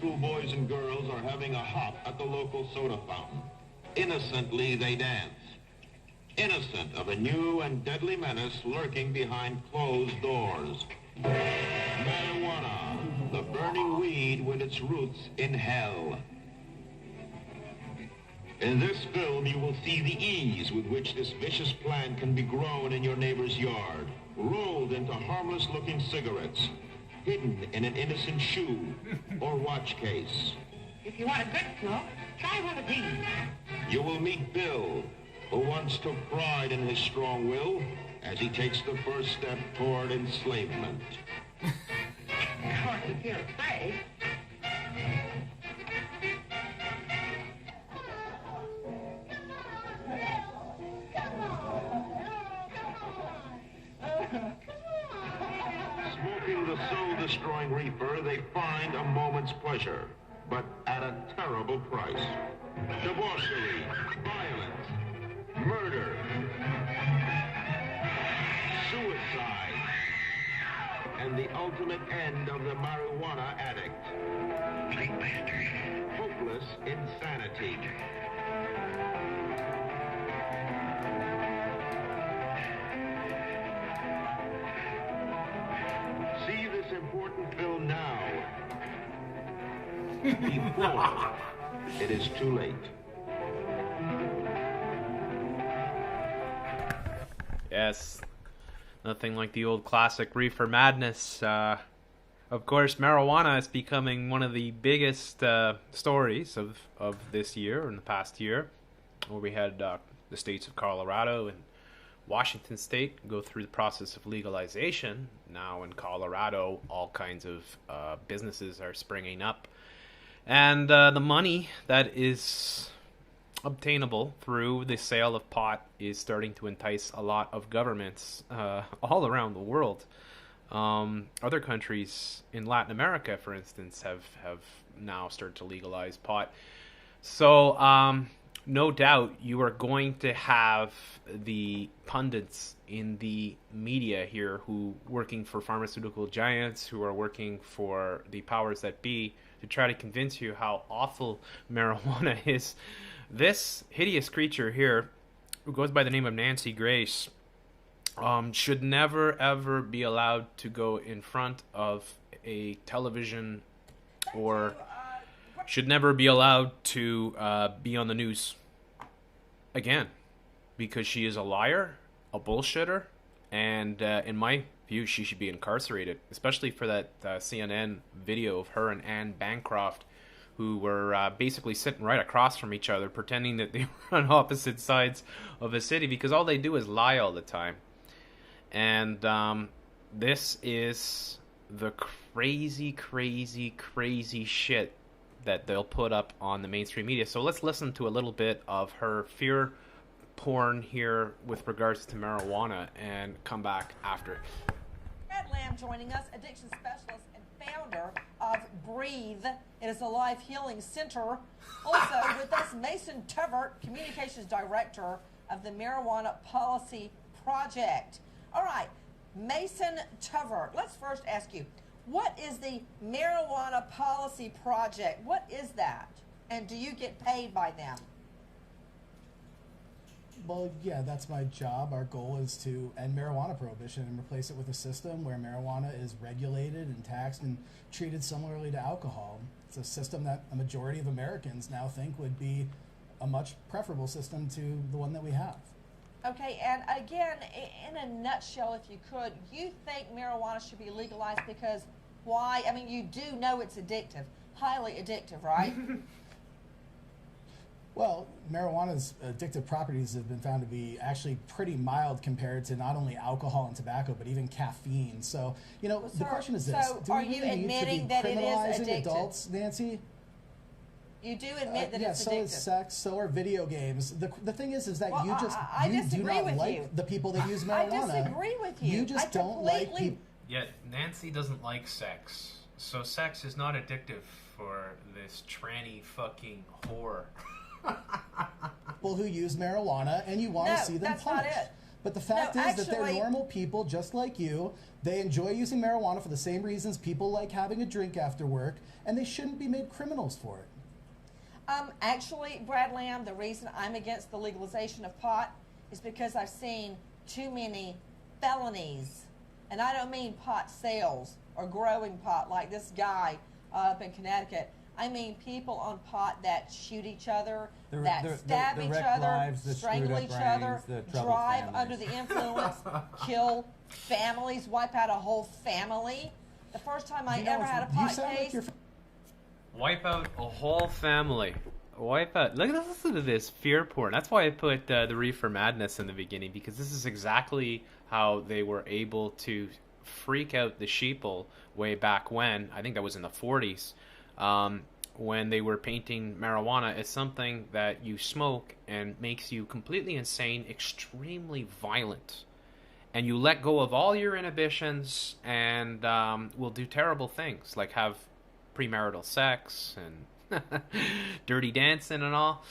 school boys and girls are having a hop at the local soda fountain. Innocently, they dance. Innocent of a new and deadly menace lurking behind closed doors. Marijuana, the burning weed with its roots in hell. In this film, you will see the ease with which this vicious plant can be grown in your neighbor's yard, rolled into harmless-looking cigarettes, hidden in an innocent shoe or watch case. If you want a good smoke, try one of these. You will meet Bill, who once took pride in his strong will as he takes the first step toward enslavement. Of course, if you're afraid. Smoking the soul-destroying reefer, they find a moment's pleasure, but at a terrible price. Debauchery, violence, murder, suicide, and the ultimate end of the marijuana addict. Hopeless insanity. See this important film now, before it is too late. Yes, nothing like the old classic Reefer Madness. Of course, marijuana is becoming one of the biggest stories of this year, in the past year, where we had the states of Colorado and Washington State go through the process of legalization. Now in Colorado, all kinds of businesses are springing up. And the money that is obtainable through the sale of pot is starting to entice a lot of governments all around the world. Other countries in Latin America, for instance, have now started to legalize pot. So no doubt you are going to have the pundits in the media here who working for pharmaceutical giants, who are working for the powers that be, to try to convince you how awful marijuana is. This hideous creature here, who goes by the name of Nancy Grace, should never ever be allowed to go in front of a television, or should never be allowed to be on the news again, because she is a liar, a bullshitter, and in my view, she should be incarcerated, especially for that CNN video of her and Anne Bancroft, who were basically sitting right across from each other, pretending that they were on opposite sides of a city, because all they do is lie all the time. And this is the crazy, crazy, crazy shit that they'll put up on the mainstream media. So let's listen to a little bit of her fear porn here with regards to marijuana and come back after. Ed Lamb joining us, addiction specialist and founder of Breathe. It is a life healing center. Also with us, Mason Tevert, communications director of the Marijuana Policy Project. All right, Mason Tevert, let's first ask you, what is the Marijuana Policy Project? What is that? And do you get paid by them? Well, yeah, that's my job. Our goal is to end marijuana prohibition and replace it with a system where marijuana is regulated and taxed and treated similarly to alcohol. It's a system that a majority of Americans now think would be a much preferable system to the one that we have. Okay, and again, in a nutshell, if you could, you think marijuana should be legalized because why? I mean, you do know it's addictive, highly addictive, right? Well, marijuana's addictive properties have been found to be actually pretty mild compared to not only alcohol and tobacco, but even caffeine. So, you know, the question is this. So do are we you really need to admitting be that it is criminalizing addictive? Adults, Nancy? You do admit that yeah, it's so addictive. is sex, so are video games. The thing is that Well, you just I you do disagree not with like you. the people that use I marijuana. disagree with you. You just don't like people. Yet Nancy doesn't like sex, so sex is not addictive for this tranny fucking whore. People who use marijuana, and you want to see them that's not punished. it. But the fact No, is that they're actually- normal people just like you. They enjoy using marijuana for the same reasons people like having a drink after work, and they shouldn't be made criminals for it. Actually, Brad Lamb, the reason I'm against the legalization of pot is because I've seen too many felonies. And I don't mean pot sales or growing pot like this guy up in Connecticut. I mean people on pot that shoot each other, that stab each other, lives, the strangle screwed up each other, brains, the troubled drive families. under the influence, kill families, wipe out a whole family. The first time I ever had a You pot sound like case, you're Wipe out a whole family. Wipe out. Listen to this fear porn. That's why I put the Reefer Madness in the beginning, because this is exactly how they were able to freak out the sheeple way back when. I think that was in the 40s, when they were painting marijuana as something that you smoke and makes you completely insane, extremely violent. And you let go of all your inhibitions and will do terrible things, like have premarital sex and dirty dancing and all.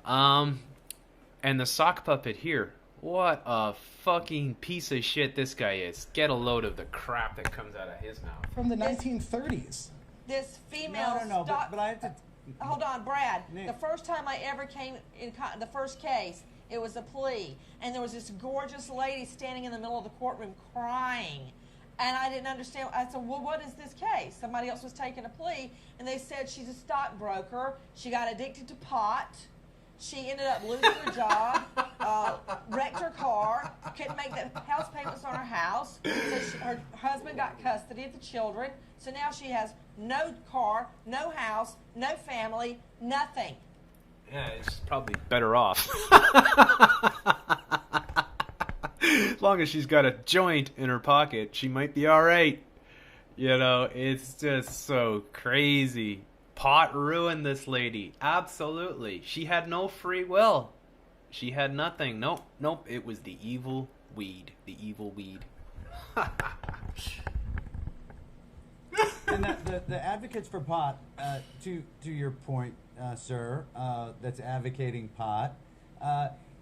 And the sock puppet here, what a fucking piece of shit this guy is. Get a load of the crap that comes out of his mouth. from the 1930s. this female No, stock- but I have to. Hold on, Brad. Nick. The first time I ever came in the first case, it was a plea, and there was this gorgeous lady standing in the middle of the courtroom crying, and I didn't understand. I said, "Well, what is this case?" Somebody else was taking a plea, and they said she's a stockbroker. She got addicted to pot. She ended up losing her job, wrecked her car, couldn't make the house payments on her house. So her husband got custody of the children. So now she has no car, no house, no family, nothing. Yeah, it's probably better off. As long as she's got a joint in her pocket, she might be alright. You know, it's just so crazy. Pot ruined this lady. Absolutely. She had no free will. She had nothing. Nope. It was the evil weed. The evil weed. And the advocates for pot, to your point, sir, that's advocating pot,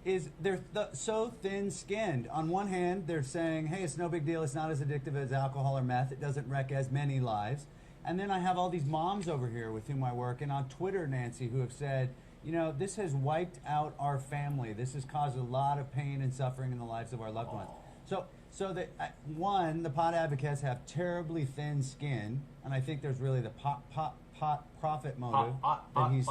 is they're so thin-skinned. On one hand, they're saying, hey, it's no big deal. It's not as addictive as alcohol or meth. It doesn't wreck as many lives. And then I have all these moms over here with whom I work, and on Twitter, Nancy, who have said, you know, this has wiped out our family. This has caused a lot of pain and suffering in the lives of our loved ones. So that the pot advocates have terribly thin skin, and I think there's really the pot profit motive that he's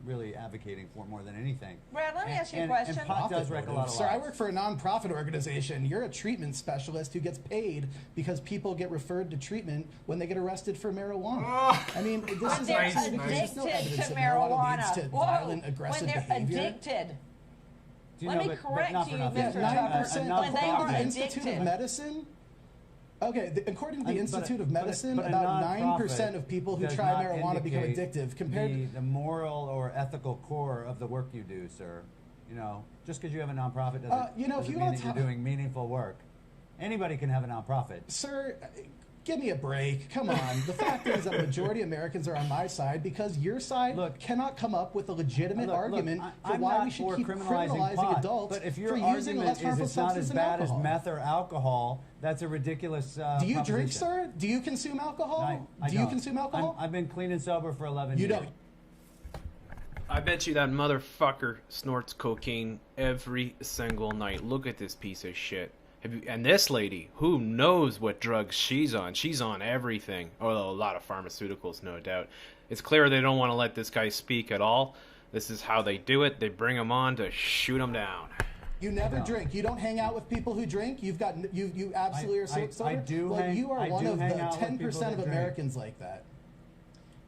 really advocating for more than anything. Brad, let me ask you a And question. pot does wreck a lot of Sir, I lives. work for a non-profit organization. You're a treatment specialist who gets paid because people get referred to treatment when they get arrested for marijuana. I mean, this is They're absolutely because there's no addicted evidence to that marijuana leads marijuana. to Whoa, violent, aggressive when they're behavior. addicted. Do you Let know, me but correct not for you, nothing. Mr. A- Tucker. a 9% When they according are to the Institute addicted. of Medicine. Okay, according to the But Institute of but Medicine, but a about nonprofit 9% of people who does try not marijuana become indicate addictive. Compared the moral or ethical core of the work you do, sir. You know, just because you have a nonprofit doesn't, you know, if doesn't you mean wanna that you're talk- doing meaningful work. Anybody can have a nonprofit. Sir, give me a break. Come on. The fact is that the majority of Americans are on my side because your side cannot come up with a legitimate argument for I'm why not we should for keep criminalizing pot, adults but if your for using a argument less is harmful it's not substance as than bad alcohol. as meth or alcohol, that's a ridiculous Do you drink, proposition. sir? Do you consume alcohol? I Do you don't. consume alcohol? I've been clean and sober for 11 You years. don't. I bet you that motherfucker snorts cocaine every single night. Look at this piece of shit. And this lady, who knows what drugs she's on? She's on everything. Although a lot of pharmaceuticals, no doubt. It's clear they don't want to let this guy speak at all. This is how they do it. They bring him on to shoot him down. You never drink. You don't hang out with people who drink. You've got you absolutely are sober. I do Well, hang- you are I one do of the hang out with 10% people of that drink. Americans like that.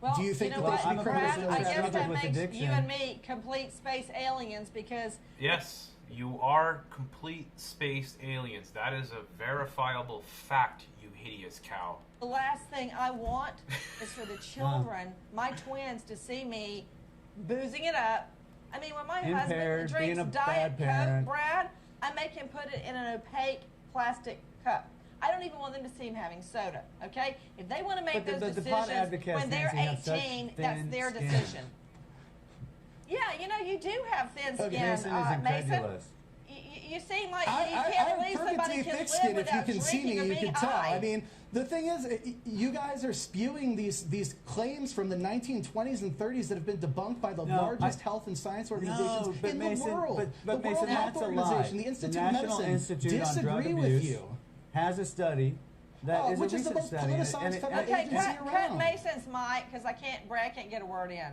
Well, Do you think know that they what, should be Brad, criminalized I as guess struggle that with makes addiction? you and me complete space aliens because Yes, you are complete spaced aliens. That is a verifiable fact, you hideous cow. the last thing I want is for the children, my twins, to see me boozing it up. I mean, when my Impaired, husband being drinks a Diet bad Coke, parent. Brad, I make him put it in an opaque plastic cup. I don't even want them to see him having soda, okay? If they want to make But those the pot decisions advocates, when they're Nancy, have such 18, that's thin their skin. decision. Yeah, you know, you do have thin skin, Mason is Mason. incredulous. you seem like I you can't have believe somebody perfectly can thick live skin. If you without can see drinking me, or you being can tell. high. I mean, the thing is, you guys are spewing these claims from the 1920s and 30s that have been debunked by the largest health and science organizations in the world. But the Mason, World Health that's a lie. Organization, the Institute of National Medicine Institute on Drug disagree Abuse with you. has a study that is which a is the recent most study. politicized federal Okay, agency cut around. Mason's mic because Brad can't get a word in.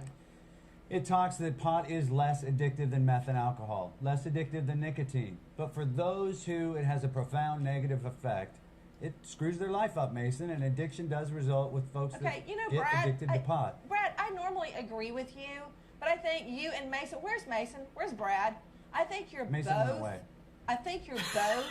It talks that pot is less addictive than meth and alcohol, less addictive than nicotine. But for those who it has a profound negative effect, it screws their life up, Mason, and addiction does result with folks Okay, that you know, get Brad, addicted to pot. Brad, I normally agree with you, but I think you and Mason. Where's Mason? Where's Brad? I think you're Mason went both. away. I think you're both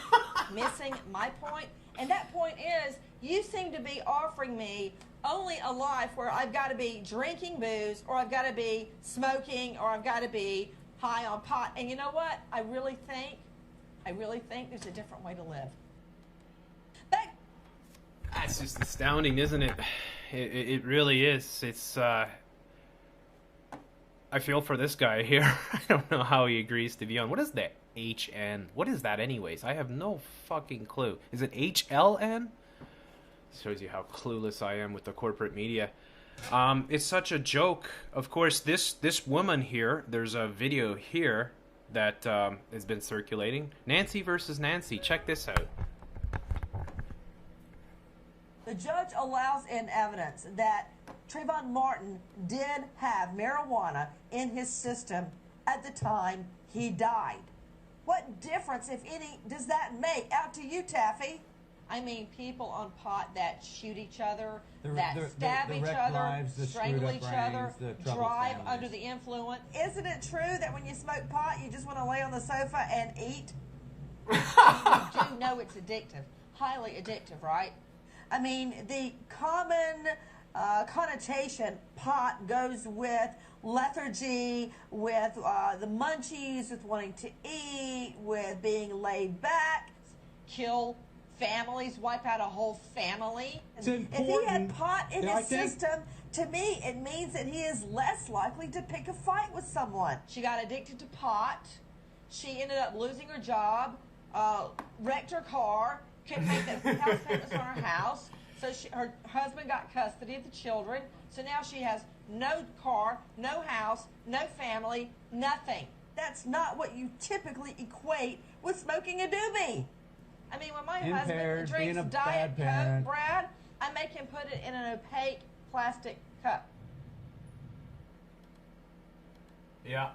missing my point, and that point is you seem to be offering me only a life where I've got to be drinking booze, or I've got to be smoking, or I've got to be high on pot. And you know what? I really think there's a different way to live. That's just astounding, isn't it? It really is. It's, I feel for this guy here. I don't know how he agrees to be on. What is the HN? What is that anyways? I have no fucking clue. Is it HLN? Shows you how clueless I am with the corporate media. It's such a joke. Of course, this woman here, there's a video here that has been circulating. Nancy versus Nancy. Check this out. The judge allows in evidence that Trayvon Martin did have marijuana in his system at the time he died. What difference, if any, does that make? Out to you, Taffy. I mean, people on pot that shoot each other, that stab each other, lives, strangle each other, drive families. under the influence. Isn't it true that when you smoke pot, you just want to lay on the sofa and eat? You do know it's addictive, highly addictive, right? I mean, the common connotation pot goes with lethargy, with the munchies, with wanting to eat, with being laid back, kill families, wipe out a whole family. It's If he had important. pot in Yeah, I his think- system, to me, it means that he is less likely to pick a fight with someone. She got addicted to pot. She ended up losing her job, wrecked her car, couldn't make the house payments on her house. So her husband got custody of the children. So now she has no car, no house, no family, nothing. That's not what you typically equate with smoking a doobie. I mean, when my Impaired, husband being drinks a Diet bad Coke, parent. Brad, I make him put it in an opaque plastic cup. Yeah,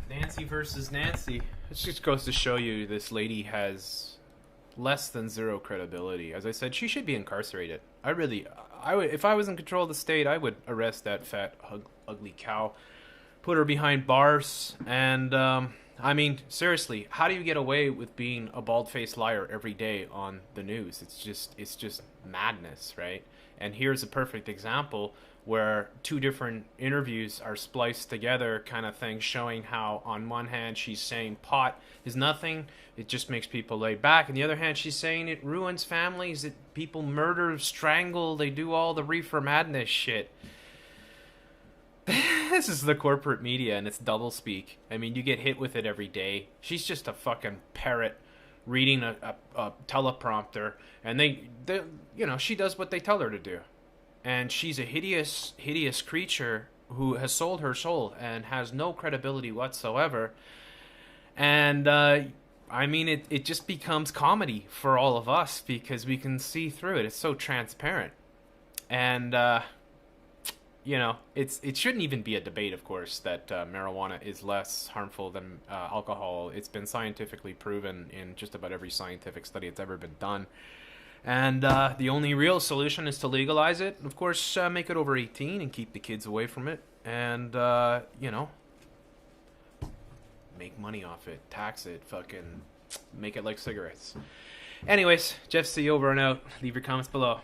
Nancy versus Nancy. It just goes to show you this lady has less than zero credibility. As I said, she should be incarcerated. I would, if I was in control of the state, I would arrest that fat, ugly cow, put her behind bars, and I mean, seriously, how do you get away with being a bald-faced liar every day on the news? It's just madness, right? And here's a perfect example where two different interviews are spliced together, kind of thing, showing how on one hand she's saying pot is nothing, it just makes people lay back. On the other hand, she's saying it ruins families, that people murder, strangle, they do all the reefer madness shit. This is the corporate media, and it's doublespeak. I mean, you get hit with it every day. She's just a fucking parrot reading a teleprompter, and they, you know, she does what they tell her to do. And she's a hideous, hideous creature who has sold her soul and has no credibility whatsoever. And, I mean, it just becomes comedy for all of us because we can see through it. It's so transparent. And, you know, it shouldn't even be a debate, of course, that marijuana is less harmful than alcohol. It's been scientifically proven in just about every scientific study that's ever been done. And the only real solution is to legalize it. Of course, make it over 18 and keep the kids away from it. And, you know, make money off it, tax it, fucking make it like cigarettes. Anyways, Jeff C over and out. Leave your comments below.